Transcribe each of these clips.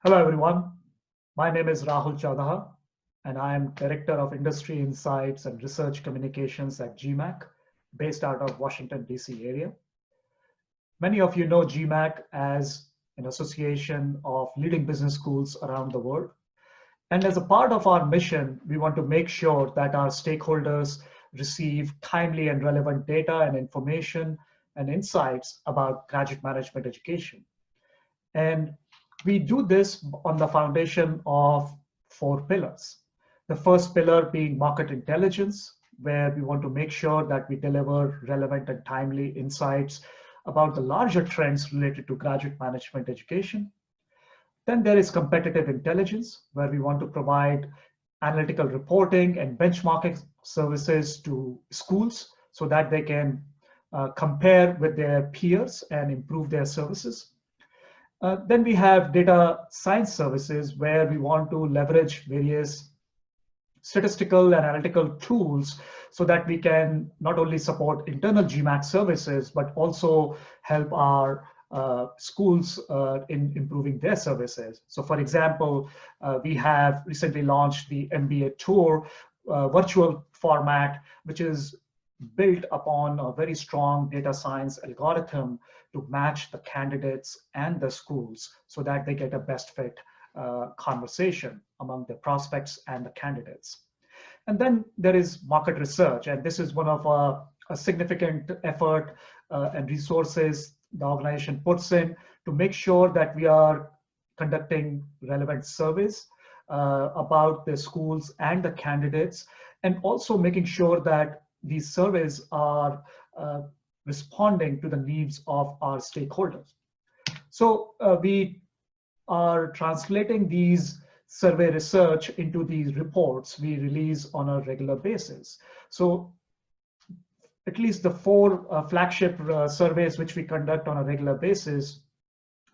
Hello, everyone. My name is Rahul Chowdhury, and I am Director of Industry Insights and Research Communications at GMAC, based out of Washington, D.C. area. Many of you know GMAC as an association of leading business schools around the world. And as a part of our mission, we want to make sure that our stakeholders receive timely and relevant data and information and insights about graduate management education. And we do this on the foundation of 4 pillars. The first pillar being market intelligence, where we want to make sure that we deliver relevant and timely insights about the larger trends related to graduate management education. Then there is competitive intelligence, where we want to provide analytical reporting and benchmarking services to schools so that they can compare with their peers and improve their services. Then we have data science services, where we want to leverage various statistical and analytical tools so that we can not only support internal GMAC services, but also help our schools in improving their services. So for example, we have recently launched the MBA Tour virtual format, which is built upon a very strong data science algorithm to match the candidates and the schools so that they get a best fit conversation among the prospects and the candidates. And then there is market research, and this is one of a significant effort and resources the organization puts in to make sure that we are conducting relevant surveys about the schools and the candidates, and also making sure that these surveys are responding to the needs of our stakeholders. So we are translating these survey research into these reports we release on a regular basis. So at least the 4 flagship surveys which we conduct on a regular basis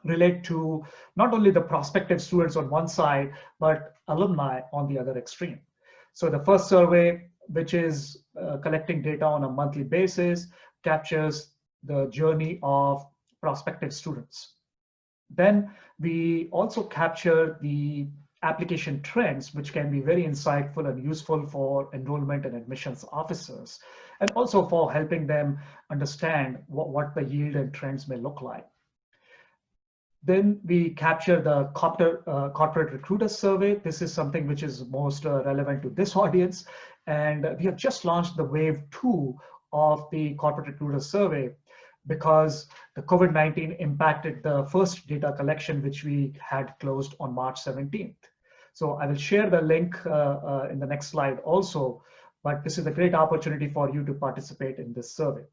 relate to not only the prospective students on one side, but alumni on the other extreme. So the first survey, which is collecting data on a monthly basis, captures the journey of prospective students. Then we also capture the application trends, which can be very insightful and useful for enrollment and admissions officers, and also for helping them understand what the yield and trends may look like. Then we capture the corporate recruiter survey. This is something which is most relevant to this audience. And we have just launched the wave 2 of the corporate recruiter survey because the COVID-19 impacted the first data collection, which we had closed on March 17th. So I will share the link in the next slide also, but this is a great opportunity for you to participate in this survey.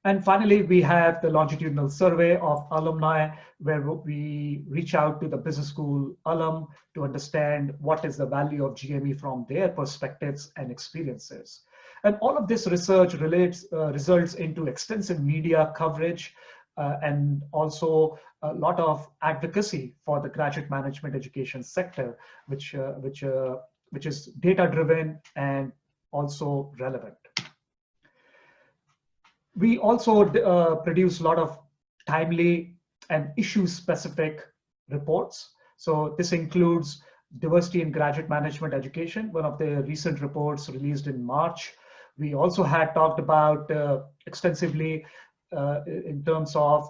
And finally, we have the longitudinal survey of alumni, where we reach out to the business school alum to understand what is the value of GME from their perspectives and experiences. And all of this research results into extensive media coverage and also a lot of advocacy for the graduate management education sector, which is data-driven and also relevant. We also produce a lot of timely and issue-specific reports. So this includes diversity in graduate management education, one of the recent reports released in March. We also had talked about extensively in terms of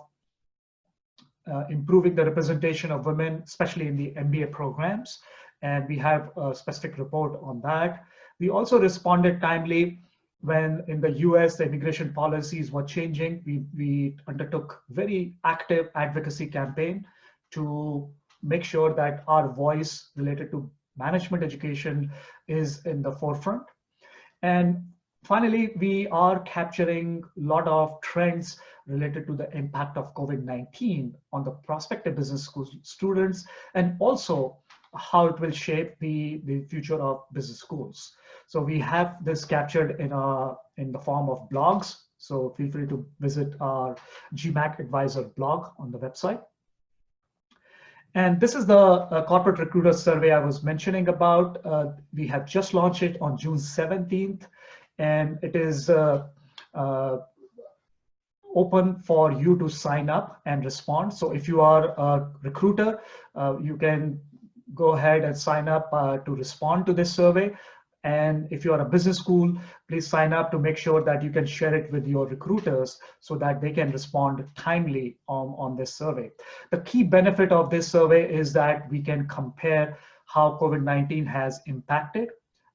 improving the representation of women, especially in the MBA programs. And we have a specific report on that. We also responded timely when in the US, the immigration policies were changing. We undertook very active advocacy campaign to make sure that our voice related to management education is in the forefront. And finally, we are capturing a lot of trends related to the impact of COVID-19 on the prospective business school students, and also how it will shape the future of business schools. So we have this captured in the form of blogs. So feel free to visit our GMAC Advisor blog on the website. And this is the corporate recruiter survey I was mentioning about. We have just launched it on June 17th. And it is open for you to sign up and respond. So if you are a recruiter, you can go ahead and sign up to respond to this survey. And if you are a business school, please sign up to make sure that you can share it with your recruiters so that they can respond timely on this survey. The key benefit of this survey is that we can compare how COVID-19 has impacted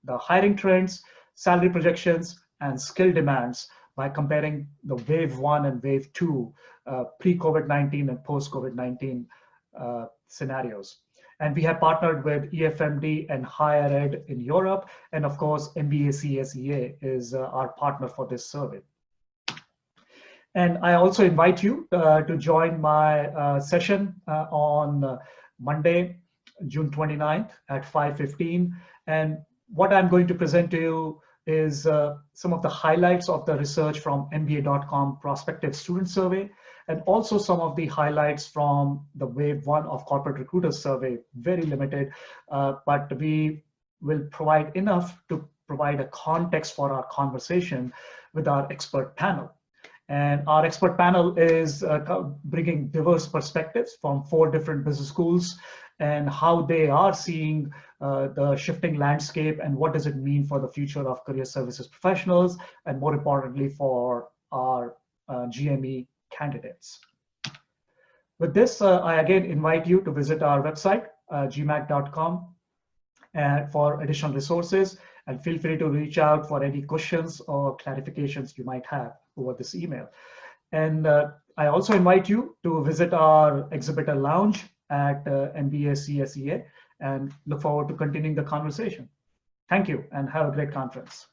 the hiring trends, salary projections, and skill demands by comparing the wave 1 and wave 2 pre-COVID-19 and post-COVID-19 scenarios. And we have partnered with EFMD and Higher Ed in Europe. And of course, MBAC SEA is our partner for this survey. And I also invite you to join my session on Monday, June 29th at 5:15. And what I'm going to present to you is some of the highlights of the research from MBA.com prospective student survey, and also some of the highlights from the wave 1 of corporate recruiters survey, very limited, but we will provide enough to provide a context for our conversation with our expert panel. And our expert panel is bringing diverse perspectives from 4 different business schools and how they are seeing the shifting landscape and what does it mean for the future of career services professionals, and more importantly for our GME candidates. With this, I again invite you to visit our website, gmac.com, and for additional resources, and feel free to reach out for any questions or clarifications you might have over this email. And I also invite you to visit our exhibitor lounge at MBAC SEA, and look forward to continuing the conversation. Thank you, and have a great conference.